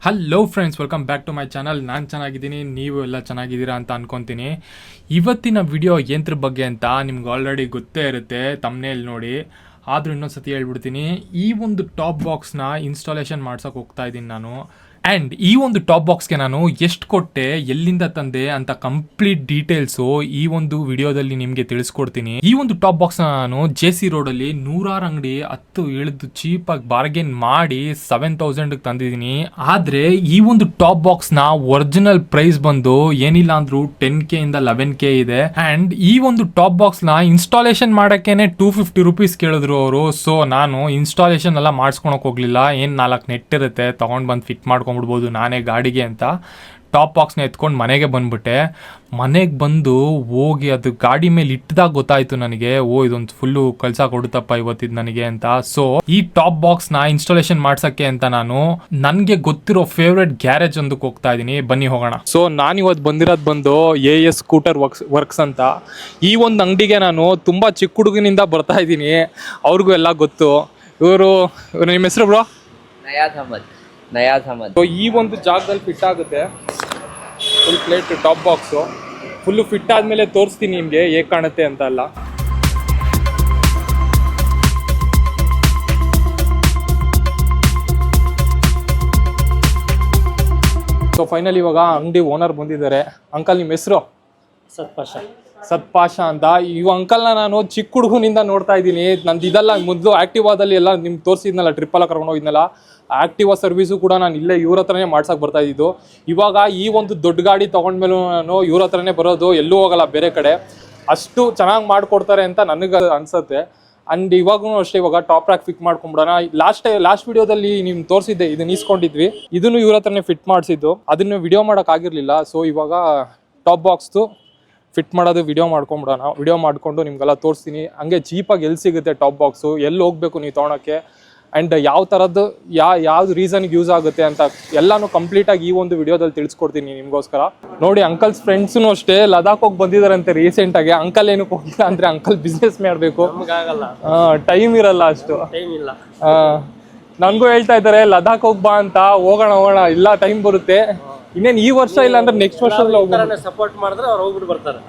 Hello friends, welcome back to my channel. ನಾನು ಚೆನ್ನಾಗಿದ್ದೀನಿ, ನೀವು ಎಲ್ಲ ಚೆನ್ನಾಗಿದ್ದೀರಾ ಅಂತ ಅನ್ಕೊತೀನಿ. ಇವತ್ತಿನ ವಿಡಿಯೋ ಯಂತ್ರ ಬಗ್ಗೆ ಅಂತ ನಿಮ್ಗೆ ಆಲ್ರೆಡಿ ಗೊತ್ತೇ ಇರುತ್ತೆ, ತಮ್ನೇಲ್ ನೋಡಿ. ಆದರೂ ಇನ್ನೊಂದು ಸತಿ ಹೇಳ್ಬಿಡ್ತೀನಿ, ಈ ಒಂದು ಟಾಪ್ ಬಾಕ್ಸ್ನ ಇನ್ಸ್ಟಾಲೇಷನ್ ಮಾಡ್ಸೋಕೆ ಹೋಗ್ತಾ ಇದ್ದೀನಿ ನಾನು. ಆ್ಯಂಡ್ ಈ ಒಂದು ಟಾಪ್ ಬಾಕ್ಸ್ಗೆ ನಾನು ಎಷ್ಟು ಕೊಟ್ಟೆ, ಎಲ್ಲಿಂದ ತಂದೆ ಅಂತ ಕಂಪ್ಲೀಟ್ ಡೀಟೇಲ್ಸು ಈ ಒಂದು ವಿಡಿಯೋದಲ್ಲಿ ನಿಮಗೆ ತಿಳಿಸ್ಕೊಡ್ತೀನಿ. ಈ ಒಂದು ಟಾಪ್ ಬಾಕ್ಸ್ನ ನಾನು JC ರೋಡಲ್ಲಿ 100 ಅಂಗಡಿ 10 ಇಳಿದು ಚೀಪಾಗಿ ಬಾರ್ಗೇನ್ ಮಾಡಿ 7000 ತಂದಿದ್ದೀನಿ. ಆದರೆ ಈ ಒಂದು ಟಾಪ್ ಬಾಕ್ಸ್ನ ಒರಿಜಿನಲ್ ಪ್ರೈಸ್ ಬಂದು ಏನಿಲ್ಲ ಅಂದ್ರೂ 10K ಇಂದ 11K ಇದೆ. ಆ್ಯಂಡ್ ಈ ಒಂದು ಟಾಪ್ ಬಾಕ್ಸ್ನ ಇನ್ಸ್ಟಾಲೇಷನ್ ಮಾಡೋಕ್ಕೇನೆ 250 ರೂಪೀಸ್ ಕೇಳಿದ್ರು ಅವರು. ಸೊ ನಾನು ಇನ್ಸ್ಟಾಲೇಷನ್ ಎಲ್ಲ ಮಾಡಿಸ್ಕೊಳಕ್ಕೆ ಹೋಗಲಿಲ್ಲ. ಏನು 4 ನೆಟ್ ಇರುತ್ತೆ, ತೊಗೊಂಡು ಬಂದು ಫಿಟ್ ಮಾಡ್ಕೊಂಡ್ಬಿಡ್ಬೋದು ನಾನೇ ಗಾಡಿಗೆ ಅಂತ ಟಾಪ್ ಬಾಕ್ಸ್ನ ಎತ್ಕೊಂಡು ಮನೆಗೆ ಬಂದ್ಬಿಟ್ಟೆ. ಮನೆಗೆ ಬಂದು ಹೋಗಿ ಅದು ಗಾಡಿ ಮೇಲೆ ಇಟ್ಟಿದಾಗ ಗೊತ್ತಾಯಿತು ನನಗೆ, ಇದೊಂದು ಫುಲ್ಲು ಕೆಲಸ ಕೊಡುತ್ತಪ್ಪ ಇವತ್ತಿದ್ದು ನನಗೆ ಅಂತ. ಸೊ ಈ ಟಾಪ್ ಬಾಕ್ಸ್ನ ಇನ್ಸ್ಟಾಲೇಷನ್ ಮಾಡ್ಸೋಕ್ಕೆ ಅಂತ ನಾನು ನನಗೆ ಗೊತ್ತಿರೋ ಫೇವ್ರೆಟ್ ಗ್ಯಾರೇಜ್ ಒಂದಕ್ಕೆ ಹೋಗ್ತಾ ಇದ್ದೀನಿ. ಬನ್ನಿ ಹೋಗೋಣ. ಸೊ ನಾನಿವತ್ತು ಬಂದಿರೋದು ಬಂದು AS ಸ್ಕೂಟರ್ ವರ್ಕ್ಸ್ ಅಂತ. ಈ ಒಂದು ಅಂಗಡಿಗೆ ನಾನು ತುಂಬ ಚಿಕ್ಕ ಹುಡುಗನಿಂದ ಬರ್ತಾ ಇದ್ದೀನಿ, ಅವ್ರಿಗೂ ಎಲ್ಲ ಗೊತ್ತು. ಇವರು ನಿಮ್ಮ ಹೆಸರು ಬ್ರೋ? ನಯಾಜ್ ಅಹಮದ್. ಸೊ ಈ ಒಂದು ಜಾಗದಲ್ಲಿ ಫಿಟ್ ಆಗುತ್ತೆ full plate top box. Full fit ಆದಮೇಲೆ ತೋರಿಸ್ತೀನಿ ನಿಮಗೆ ಹೇಗೆ ಕಾಣುತ್ತೆ ಅಂತ ಎಲ್ಲ. ಸೊ ಫೈನಲ್ ಇವಾಗ ಅಂಗಡಿ ಓನರ್ ಬಂದಿದ್ದಾರೆ. ಅಂಕಲ್, ನಿಮ್ಮ ಹೆಸರು? ಸತ್ಪಾಷಾ ಅಂತ. ಈ ಅಂಕಲ್ನ ನಾನು ಚಿಕ್ಕ ಹುಡುಗನಿಂದ ನೋಡ್ತಾ ಇದ್ದೀನಿ. ನಂದು ಇದೆಲ್ಲ ಮೊದಲು ಆ್ಯಕ್ಟಿವಾದಲ್ಲಿ ಎಲ್ಲ ನಿಮ್ಗೆ ತೋರಿಸಿದ್ನಲ್ಲ, ಟ್ರಿಪ್ಪೆಲ್ಲ ಕರ್ಕೊಂಡು ಹೋಗಿದ್ನಲ್ಲ, ಆ್ಯಕ್ಟಿವಾ ಸರ್ವಿಸು ಕೂಡ ನಾನು ಇಲ್ಲೇ ಇವ್ರ ಹತ್ರನೇ ಮಾಡ್ಸೋಕೆ ಬರ್ತಾ ಇದ್ದಿದ್ದು. ಇವಾಗ ಈ ಒಂದು ದೊಡ್ಡ ಗಾಡಿ ತೊಗೊಂಡ್ಮೇಲೂ ನಾನು ಇವ್ರ ಹತ್ರನೇ ಬರೋದು, ಎಲ್ಲೂ ಹೋಗಲ್ಲ ಬೇರೆ ಕಡೆ. ಅಷ್ಟು ಚೆನ್ನಾಗಿ ಮಾಡಿಕೊಡ್ತಾರೆ ಅಂತ ನನಗೆ ಅನಿಸುತ್ತೆ. ಆ್ಯಂಡ್ ಇವಾಗೂ ಅಷ್ಟೇ, ಇವಾಗ ಟಾಪ್ ರ್ಯಾಕ್ ಫಿಟ್ ಮಾಡ್ಕೊಂಬಿಡೋಣ. ಲಾಸ್ಟ್ ವಿಡಿಯೋದಲ್ಲಿ ನಿಮ್ಗೆ ತೋರಿಸಿದ್ದೆ, ಇದನ್ನ ಇಸ್ಕೊಂಡಿದ್ವಿ, ಇದನ್ನು ಇವ್ರ ಹತ್ರನೇ ಫಿಟ್ ಮಾಡಿಸಿದ್ದು. ಅದನ್ನು ವಿಡಿಯೋ ಮಾಡೋಕ್ಕಾಗಿರಲಿಲ್ಲ. ಸೊ ಇವಾಗ ಟಾಪ್ ಬಾಕ್ಸ್ದು ಫಿಟ್ ಮಾಡೋದು ವಿಡಿಯೋ ಮಾಡ್ಕೊಂಬಿಡೋಣ. ವಿಡಿಯೋ ಮಾಡಿಕೊಂಡು ನಿಮಗೆಲ್ಲ ತೋರಿಸ್ತೀನಿ. ಹಂಗೆ ಚೀಪಾಗಿ ಎಲ್ಲಿ ಸಿಗುತ್ತೆ ಟಾಪ್ ಬಾಕ್ಸು, ಎಲ್ಲಿ ಹೋಗಬೇಕು ನೀವು ತೊಗೊಳಕ್ಕೆ, ಆ್ಯಂಡ್ ಯಾವ ಥರದ್ದು ಯಾವ್ದು ರೀಸನ್ಗೆ ಯೂಸ್ ಆಗುತ್ತೆ ಅಂತ ಎಲ್ಲನೂ ಕಂಪ್ಲೀಟಾಗಿ ಈ ಒಂದು ವಿಡಿಯೋದಲ್ಲಿ ತಿಳಿಸ್ಕೊಡ್ತೀನಿ ನಿಮಗೋಸ್ಕರ. ನೋಡಿ, ಅಂಕಲ್ಸ್ ಫ್ರೆಂಡ್ಸೂ ಅಷ್ಟೇ ಲದಾಖ್ ಹೋಗಿ ಬಂದಿದ್ದಾರಂತೆ ರೀಸೆಂಟಾಗಿ. ಅಂಕಲ್ ಏನಕ್ಕೆ ಹೋಗಿಲ್ಲ ಅಂದರೆ ಅಂಕಲ್ ಬಿಸ್ನೆಸ್ ಮಾಡಬೇಕು, ಟೈಮ್ ಇರಲ್ಲ, ಅಷ್ಟು ಟೈಮ್ ಇಲ್ಲ. ನನಗೂ ಹೇಳ್ತಾ ಇದ್ದಾರೆ ಲದಾಖ್ ಹೋಗಿ ಬಾ ಅಂತ. ಹೋಗೋಣ, ಇಲ್ಲ ಟೈಮ್ ಬರುತ್ತೆ, ಇನ್ನೇನು ಈ ವರ್ಷ ಇಲ್ಲ ಅಂದ್ರೆ ನೆಕ್ಸ್ಟ್ ವರ್ಷದಲ್ಲಿ ಹೋಗ್ತಾರೆ. ಸಪೋರ್ಟ್ ಮಾಡಿದ್ರೆ ಅವ್ರು ಹೋಗ್ಬಿಟ್ಟು ಬರ್ತಾರೆ.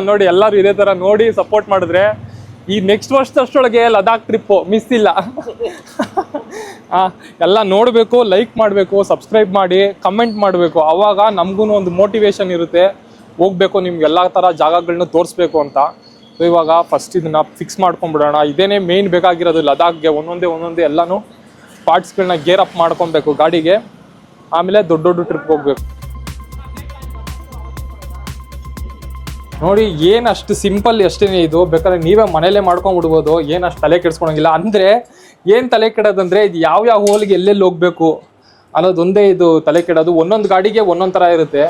ನೋಡಿ, ಎಲ್ಲರೂ ಇದೇ ಥರ ನೋಡಿ ಸಪೋರ್ಟ್ ಮಾಡಿದ್ರೆ ಈ ನೆಕ್ಸ್ಟ್ ವರ್ಷದಷ್ಟೊಳಗೆ ಲದಾಖ್ ಟ್ರಿಪ್ಪು ಮಿಸ್ ಇಲ್ಲ. ಎಲ್ಲ ನೋಡಬೇಕು, ಲೈಕ್ ಮಾಡಬೇಕು, ಸಬ್ಸ್ಕ್ರೈಬ್ ಮಾಡಿ, ಕಮೆಂಟ್ ಮಾಡಬೇಕು. ಆವಾಗ ನಮಗೂ ಒಂದು ಮೋಟಿವೇಶನ್ ಇರುತ್ತೆ, ಹೋಗಬೇಕು, ನಿಮ್ಗೆ ಎಲ್ಲ ಥರ ಜಾಗಗಳನ್ನ ತೋರಿಸ್ಬೇಕು ಅಂತ. ಸೊ ಇವಾಗ ಫಸ್ಟ್ ಇದನ್ನ ಫಿಕ್ಸ್ ಮಾಡ್ಕೊಂಡ್ಬಿಡೋಣ. ಇದೇನೇ ಮೇಯ್ನ್ ಬೇಕಾಗಿರೋದು ಲದಾಖ್ಗೆ. ಒಂದೊಂದೇ ಎಲ್ಲನೂ ಪಾರ್ಟ್ಸ್ಗಳನ್ನ ಗೇರ್ ಅಪ್ ಮಾಡ್ಕೊಬೇಕು ಗಾಡಿಗೆ. ಆಮೇಲೆ ದೊಡ್ಡ ಟ್ರಿಪ್ ಹೋಗ್ಬೇಕು. ನೋಡಿ, ಏನು ಅಷ್ಟು ಸಿಂಪಲ್ ಅಷ್ಟೇ ಇದು. ಬೇಕಾದ್ರೆ ನೀವೇ ಮನೇಲೇ ಮಾಡ್ಕೊಂಡ್ಬಿಡ್ಬೋದು, ಏನು ಅಷ್ಟು ತಲೆ ಕೆಡಿಸ್ಕೊಳಂಗಿಲ್ಲ. ಅಂದರೆ ಏನು ತಲೆ ಕೆಡೋದಂದರೆ, ಇದು ಯಾವ ಹೋಲ್ಗೆ ಎಲ್ಲೆಲ್ಲಿ ಹೋಗಬೇಕು ಅನ್ನೋದೊಂದೇ ಇದು ತಲೆ ಕೆಡೋದು. ಒಂದೊಂದು ಗಾಡಿಗೆ ಒಂದೊಂದು ಥರ ಇರುತ್ತೆ.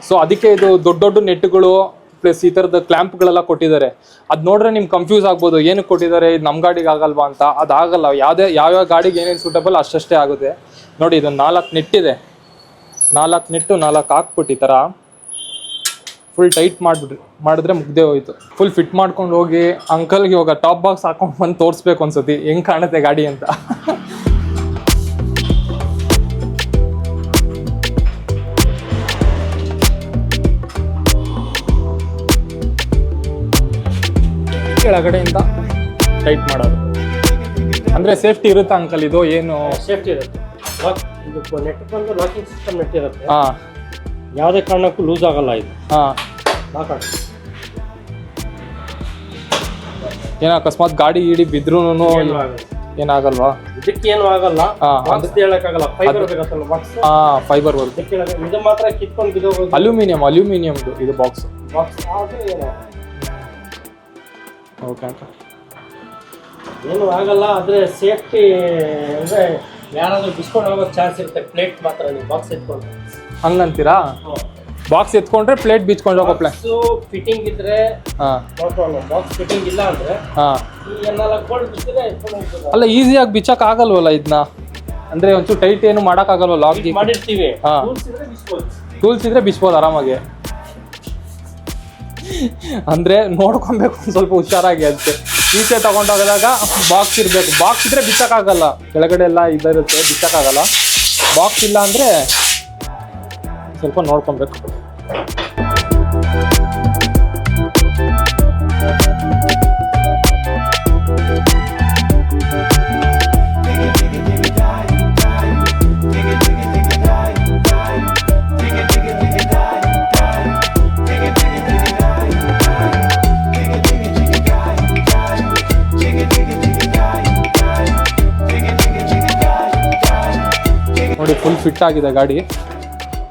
ಸೊ ಅದಕ್ಕೆ ಇದು ದೊಡ್ಡ ನೆಟ್ಗಳು ಪ್ಲಸ್ ಈ ಥರದ ಕ್ಲ್ಯಾಂಪ್ಗಳೆಲ್ಲ ಕೊಟ್ಟಿದ್ದಾರೆ. ಅದು ನೋಡ್ರೆ ನಿಮ್ಗೆ ಕನ್ಫ್ಯೂಸ್ ಆಗ್ಬೋದು, ಏನಕ್ಕೆ ಕೊಟ್ಟಿದ್ದಾರೆ, ಇದು ನಮ್ಮ ಗಾಡಿಗೆ ಆಗಲ್ವಾ ಅಂತ. ಅದಾಗಲ್ಲ, ಯಾವ್ಯಾವ ಗಾಡಿಗೆ ಏನೇನು ಸೂಟಬಲ್ ಅಷ್ಟೇ ಆಗುತ್ತೆ. ನೋಡಿ, ಇದು 4 ನೆಟ್ ಇದೆ. 4 ಹಾಕ್ಬಿಟ್ಟು ಈ ಥರ ಫುಲ್ ಟೈಟ್ ಮಾಡಿದ್ರೆ ಮುಗ್ದೇ ಹೋಯ್ತು. ಫುಲ್ ಫಿಟ್ ಮಾಡ್ಕೊಂಡು ಹೋಗಿ ಅಂಕಲ್ಗೆ ಇವಾಗ ಟಾಪ್ ಬಾಕ್ಸ್ ಹಾಕೊಂಡು ಬಂದು ತೋರಿಸ್ಬೇಕು ಅನ್ಸತಿ ಹೆಂಗೆ ಕಾಣುತ್ತೆ ಗಾಡಿ ಅಂತ. ಕೆಳಗಡೆಯಿಂದ ಟೈಟ್ ಮಾಡೋದು ಅಂದರೆ ಸೇಫ್ಟಿ ಇರುತ್ತಾ ಅಂಕಲ್? ಇದು ಏನು ಸೇಫ್ಟಿ ಇರುತ್ತೆ. ಇದು ನೆಟ್ ಬಂದು ಲಾಕಿಂಗ್ ಸಿಸ್ಟಮ್ ನೆಟ್ ಇರುತ್ತೆ. ಯಾವುದೇ ಕಾರಣಕ್ಕೂ ಲೂಸ್ ಆಗಲ್ಲ ಇದು. ಏನೋ ಅಕಸ್ಮಾತ್ ಗಾಡಿ ಬಿದ್ರೂ ಏನಾಗಲ್ವಾ? ಇದಕ್ಕೆ ಏನು ಆಗಲ್ಲ, ಹೇಳಕ್ಕಾಗಲ್ಲ. ಫೈಬರ್ ಇರುತ್ತಲ್ಲ ಬಾಕ್ಸ್, ಫೈಬರ್ ಬರುತ್ತೆ. ಇದು ಮಾತ್ರ ಕಿತ್ಕೊಂಡು ಬಿದ್ದೋಗೋದು. ಅಲ್ಯೂಮಿನಿಯಮ್ದು ಇದು ಬಾಕ್ಸ್. ಓಕೆ ಅಂತ ಏನು ಆಗಲ್ಲ. ಆದರೆ ಸೇಫ್ಟಿ ಅಂದರೆ ಯಾರಾದರೂ ಬಿಸ್ಕೊಂಡು ಹೋಗೋ ಚಾನ್ಸ್ ಇರುತ್ತೆ. ಪ್ಲೇಟ್ ಮಾತ್ರ ನೀವು ಬಾಕ್ಸ್ ಎತ್ಕೊಂಡು ಹಂಗಂತೀರಾ? ಬಾಕ್ಸ್ ಎತ್ಕೊಂಡ್ರೆ ಪ್ಲೇಟ್ ಬಿಚ್ಕೊಂಡು ಹೋಗೋ ಪ್ಲೇಟ್ ಫಿಟ್ಟಿಂಗ್ ಇದ್ರೆ ಬಾಕ್ಸ್ ಫಿಟ್ಟಿಂಗ್ ಇಲ್ಲ ಅಂದ್ರೆ ಅಲ್ಲ, ಈಸಿಯಾಗಿ ಬಿಚ್ಚಕ್ ಆಗಲ್ವಲ್ಲ ಇದನ್ನ? ಅಂದ್ರೆ ಒಂಚೂರು ಟೈಟ್ ಏನು ಮಾಡಕ್ ಆಗಲ್ವ? ಲಾಕ್ ಮಾಡಿರ್ತೀವಿ, ಟೂಲ್ಸ್ ಇದ್ರೆ ಬಿಚ್ಬೋದು ಆರಾಮಾಗಿ. ಅಂದ್ರೆ ನೋಡ್ಕೊಬೇಕು ಸ್ವಲ್ಪ ಹುಷಾರಾಗಿ. ಅದಕ್ಕೆ ಈಚೆ ತಗೊಂಡೋಗದಾಗ ಬಾಕ್ಸ್ ಇರಬೇಕು. ಬಾಕ್ಸ್ ಇದ್ರೆ ಬಿಚ್ಚಕ್ಕಾಗಲ್ಲ, ಕೆಳಗಡೆ ಎಲ್ಲ ಇದಿರುತ್ತೆ, ಬಿಚ್ಚಕ್ಕಾಗಲ್ಲ. ಬಾಕ್ಸ್ ಇಲ್ಲ ಅಂದರೆ ಸ್ವಲ್ಪ ನೋಡ್ಕೊಬೇಕು. ನೋಡಿ ಫುಲ್ ಫಿಟ್ ಆಗಿದೆ ಗಾಡಿ.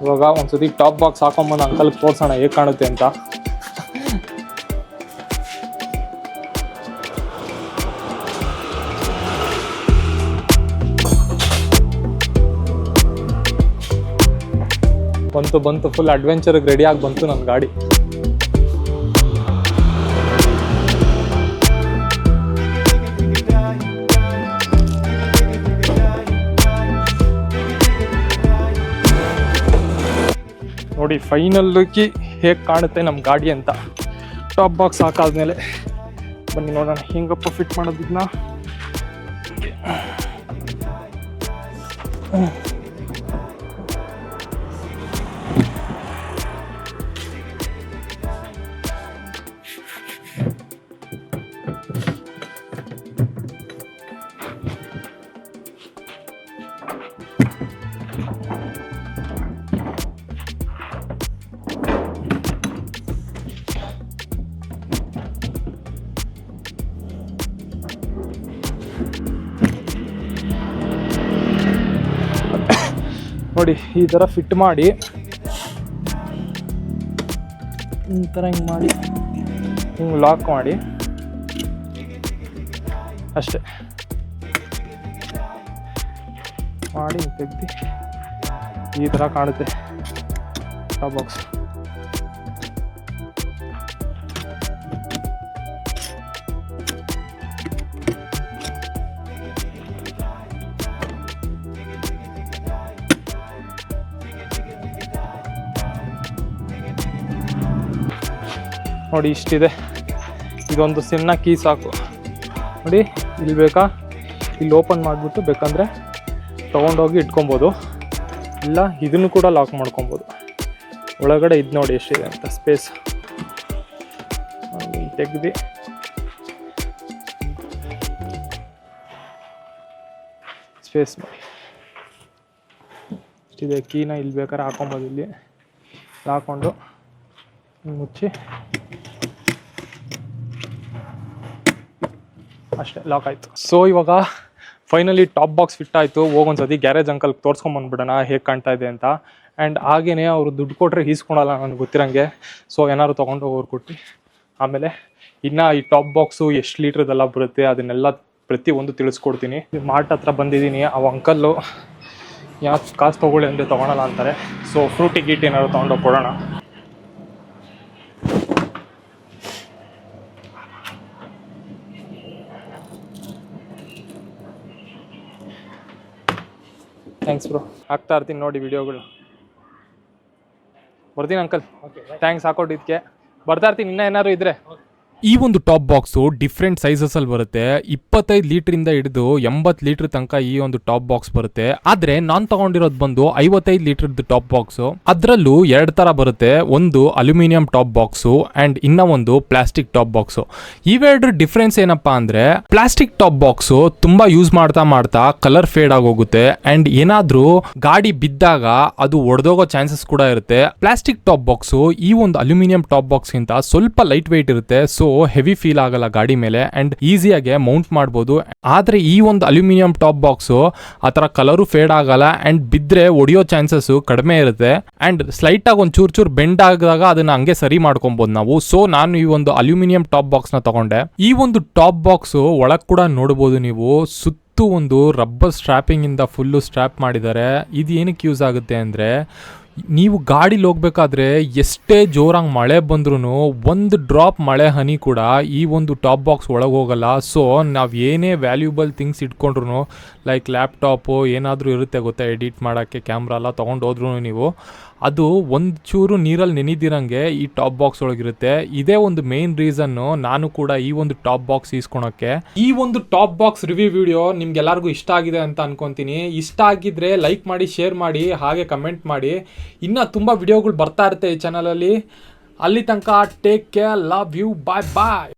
ಇವಾಗ ಒಂದ್ಸತಿ ಟಾಪ್ ಬಾಕ್ಸ್ ಹಾಕೊಂಬಂದು ಅಂಕಲ್ಗೆ ತೋರಿಸೋಣ ಹೇಗೆ ಕಾಣುತ್ತೆ ಅಂತ. ಬಂತು ಫುಲ್ ಅಡ್ವೆಂಚರ್ಗೆ ರೆಡಿಯಾಗಿ ಬಂತು ನನ್ನ ಗಾಡಿ. ನೋಡಿ ಫೈನಲ್ ಲುಕ್ಕಿ ಹೇಗೆ ಕಾಣುತ್ತೆ ನಮ್ಮ ಗಾಡಿ ಅಂತ. ಟಾಪ್ ಬಾಕ್ಸ್ ಹಾಕಾದ್ಮೇಲೆ ಬನ್ನಿ ನೋಡೋಣ ಹೆಂಗಪ್ಪ ಫಿಟ್ ಮಾಡೋದಿದ್ನ. ನೋಡಿ ಈ ಥರ ಫಿಟ್ ಮಾಡಿ ಈ ಥರ ಹಿಂಗೆ ಮಾಡಿ ಹಿಂಗೆ ಲಾಕ್ ಮಾಡಿ ಅಷ್ಟೇ ಮಾಡಿ ತೆಗ್ದು ಈ ಥರ ಕಾಣುತ್ತೆ ಟಾಪ್ ಬಾಕ್ಸ್. ನೋಡಿ ಇಷ್ಟಿದೆ, ಇದೊಂದು ಸಣ್ಣ ಕೀ ಸಾಕು. ನೋಡಿ ಇಲ್ಲಿ ಬೇಕಾ ಇಲ್ಲಿ ಓಪನ್ ಮಾಡಿಬಿಟ್ಟು ಬೇಕಂದರೆ ತೊಗೊಂಡೋಗಿ ಇಟ್ಕೊಬೋದು, ಇಲ್ಲ ಇದನ್ನು ಕೂಡ ಲಾಕ್ ಮಾಡ್ಕೊಬೋದು. ಒಳಗಡೆ ಇದು ನೋಡಿ ಎಷ್ಟಿದೆ ಅಂತ ಸ್ಪೇಸ್. ತೆಗ್ದು ಸ್ಪೇಸ್ ಮಾಡಿ ಇಷ್ಟಿದೆ. ಕೀನ ಇಲ್ಲಿ ಬೇಕಾದ್ರೆ ಹಾಕೊಬೋದು, ಇಲ್ಲಿ ಹಾಕ್ಕೊಂಡು ಮುಚ್ಚಿ ಅಷ್ಟೇ ಲಾಕ್ ಆಯಿತು. ಸೊ ಇವಾಗ ಫೈನಲಿ ಟಾಪ್ ಬಾಕ್ಸ್ ಫಿಟ್ ಆಯಿತು. ಹೋಗೊಂದ್ಸತಿ ಗ್ಯಾರೇಜ್ ಅಂಕಲ್ಗೆ ತೋರಿಸ್ಕೊಂಬಂದ್ಬಿಡೋಣ ಹೇಗೆ ಕಾಣ್ತಾ ಇದೆ ಅಂತ. ಆ್ಯಂಡ್ ಹಾಗೇ ಅವರು ದುಡ್ಡು ಕೊಟ್ಟರೆ ಈಸ್ಕೊಳಲ್ಲ ನನಗೆ ಗೊತ್ತಿರಂಗೆ. ಸೊ ಏನಾದ್ರು ತೊಗೊಂಡು ಹೋಗೋರು ಕೊಟ್ಟು ಆಮೇಲೆ ಇನ್ನು ಈ ಟಾಪ್ ಬಾಕ್ಸು ಎಷ್ಟು ಲೀಟ್ರದೆಲ್ಲ ಬರುತ್ತೆ ಅದನ್ನೆಲ್ಲ ಪ್ರತಿಯೊಂದು ತಿಳಿಸ್ಕೊಡ್ತೀನಿ. ಮಾರ್ಟ್ ಹತ್ರ ಬಂದಿದ್ದೀನಿ. ಅವ ಅಂಕಲ್ಲು ಯಾಕೆ ಕಾಸು ತೊಗೊಳ್ಳಿ ಅಂದರೆ ತೊಗೊಳಲ್ಲ ಅಂತಾರೆ. ಸೊ ಫ್ರೂಟಿ ಗೀಟ್ ಏನಾದ್ರು ತೊಗೊಂಡೋಗಿ ಕೊಡೋಣ. ಥ್ಯಾಂಕ್ಸ್ ಬ್ರೋ, ಹಾಕ್ತಾ ಇರ್ತೀನಿ ನೋಡಿ ವಿಡಿಯೋಗಳು. ಬರ್ತೀನಿ ಅಂಕಲ್, ಥ್ಯಾಂಕ್ಸ್ ಹಾಕೊಟ್ಟಿದ್ದಕ್ಕೆ. ಬರ್ತಾ ಇರ್ತೀನಿ ಇನ್ನೂ ಏನಾದ್ರು ಇದ್ರೆ. ಈ ಒಂದು ಟಾಪ್ ಬಾಕ್ಸು ಡಿಫ್ರೆಂಟ್ ಸೈಜಸಲ್ಲಿ ಬರುತ್ತೆ. 25 ಲೀಟ್ರಿಂದ ಹಿಡಿದು 80 ಲೀಟ್ರ್ ತನಕ ಈ ಒಂದು ಟಾಪ್ ಬಾಕ್ಸ್ ಬರುತ್ತೆ. ಆದರೆ ನಾನು ತಗೊಂಡಿರೋದು ಬಂದು 55 ಲೀಟ್ರದ್ದು ಟಾಪ್ ಬಾಕ್ಸು. ಅದರಲ್ಲೂ 2 ಥರ ಬರುತ್ತೆ. ಒಂದು ಅಲ್ಯೂಮಿನಿಯಂ ಟಾಪ್ ಬಾಕ್ಸು ಆ್ಯಂಡ್ ಇನ್ನೂ ಒಂದು ಪ್ಲಾಸ್ಟಿಕ್ ಟಾಪ್ ಬಾಕ್ಸು. ಇವೆರಡರ ಡಿಫ್ರೆನ್ಸ್ ಏನಪ್ಪ ಅಂದರೆ, ಪ್ಲಾಸ್ಟಿಕ್ ಟಾಪ್ ಬಾಕ್ಸು ತುಂಬ ಯೂಸ್ ಮಾಡ್ತಾ ಕಲರ್ ಫೇಡ್ ಆಗೋಗುತ್ತೆ ಆ್ಯಂಡ್ ಏನಾದರೂ ಗಾಡಿ ಬಿದ್ದಾಗ ಅದು ಒಡೆದೋಗೋ ಚಾನ್ಸಸ್ ಕೂಡ ಇರುತ್ತೆ. ಪ್ಲಾಸ್ಟಿಕ್ ಟಾಪ್ ಬಾಕ್ಸು ಈ ಒಂದು ಅಲ್ಯೂಮಿನಿಯಂ ಟಾಪ್ ಬಾಕ್ಸ್ಗಿಂತ ಸ್ವಲ್ಪ ಲೈಟ್ ವೆಯ್ಟ್ ಇರುತ್ತೆ. ಸೊ ಹೆವಿ ಫೀಲ್ ಆಗಲ್ಲ ಗಾಡಿ ಮೇಲೆ ಆ್ಯಂಡ್ ಈಸಿಯಾಗಿ ಮೌಂಟ್ ಮಾಡ್ಬೋದು. ಆದರೆ ಈ ಒಂದು ಅಲ್ಯೂಮಿನಿಯಂ ಟಾಪ್ ಬಾಕ್ಸು ಆ ಥರ ಕಲರು ಫೇಡ್ ಆಗಲ್ಲ ಆ್ಯಂಡ್ ಬಿದ್ದರೆ ಒಡೆಯೋ ಚಾನ್ಸಸ್ಸು ಕಡಿಮೆ ಇರುತ್ತೆ. ಆ್ಯಂಡ್ ಸ್ಲೈಟಾಗಿ ಒಂದು ಚೂರು ಬೆಂಡ್ ಆಗಿದಾಗ ಅದನ್ನು ಹಂಗೆ ಸರಿ ಮಾಡ್ಕೊಬೋದು ನಾವು. ಸೊ ನಾನು ಈ ಒಂದು ಅಲ್ಯೂಮಿನಿಯಂ ಟಾಪ್ ಬಾಕ್ಸ್ನ ತಗೊಂಡೆ. ಈ ಒಂದು ಟಾಪ್ ಬಾಕ್ಸು ಒಳಗೆ ಕೂಡ ನೋಡ್ಬೋದು ನೀವು, ಸುತ್ತು ಒಂದು ರಬ್ಬರ್ ಸ್ಟ್ರ್ಯಾಪಿಂಗಿಂದ ಫುಲ್ಲು ಸ್ಟ್ರ್ಯಾಪ್ ಮಾಡಿದ್ದಾರೆ. ಇದು ಏನಕ್ಕೆ ಯೂಸ್ ಆಗುತ್ತೆ ಅಂದರೆ, ನೀವು ಗಾಡೀಲಿ ಹೋಗ್ಬೇಕಾದ್ರೆ ಎಷ್ಟೇ ಜೋರಾಗಿ ಮಳೆ ಬಂದ್ರೂ ಒಂದು ಡ್ರಾಪ್ ಮಳೆ ಹನಿ ಕೂಡ ಈ ಒಂದು ಟಾಪ್ ಬಾಕ್ಸ್ ಒಳಗೆ ಹೋಗಲ್ಲ. ಸೊ ನಾವು ಏನೇ ವ್ಯಾಲ್ಯೂಬಲ್ ಥಿಂಗ್ಸ್ ಇಟ್ಕೊಂಡ್ರು ಲೈಕ್ ಲ್ಯಾಪ್ಟಾಪು ಏನಾದರೂ ಇರುತ್ತೆ ಗೊತ್ತಾ ಎಡಿಟ್ ಮಾಡೋಕ್ಕೆ ಕ್ಯಾಮ್ರಾ ಎಲ್ಲ ತೊಗೊಂಡು ಹೋದ್ರೂ ನೀವು ಅದು ಒಂದು ಚೂರು ನೀರಲ್ಲಿ ನೆನೆದಿರಂಗೆ ಈ ಟಾಪ್ ಬಾಕ್ಸ್ ಒಳಗಿರುತ್ತೆ. ಇದೇ ಒಂದು ಮೇನ್ ರೀಸನ್ನು ನಾನು ಕೂಡ ಈ ಒಂದು ಟಾಪ್ ಬಾಕ್ಸ್ ಈಸ್ಕೊಳೋಕ್ಕೆ. ಈ ಒಂದು ಟಾಪ್ ಬಾಕ್ಸ್ ರಿವ್ಯೂ ವಿಡಿಯೋ ನಿಮ್ಗೆಲ್ಲರಿಗೂ ಇಷ್ಟ ಆಗಿದೆ ಅಂತ ಅನ್ಕೊತೀನಿ. ಇಷ್ಟ ಆಗಿದ್ರೆ ಲೈಕ್ ಮಾಡಿ, ಶೇರ್ ಮಾಡಿ, ಹಾಗೆ ಕಮೆಂಟ್ ಮಾಡಿ. ಇನ್ನೂ ತುಂಬ ವಿಡಿಯೋಗಳು ಬರ್ತಾ ಇರುತ್ತೆ ಈ ಚಾನಲಲ್ಲಿ. ಅಲ್ಲಿ ತನಕ take care, love you, bye bye.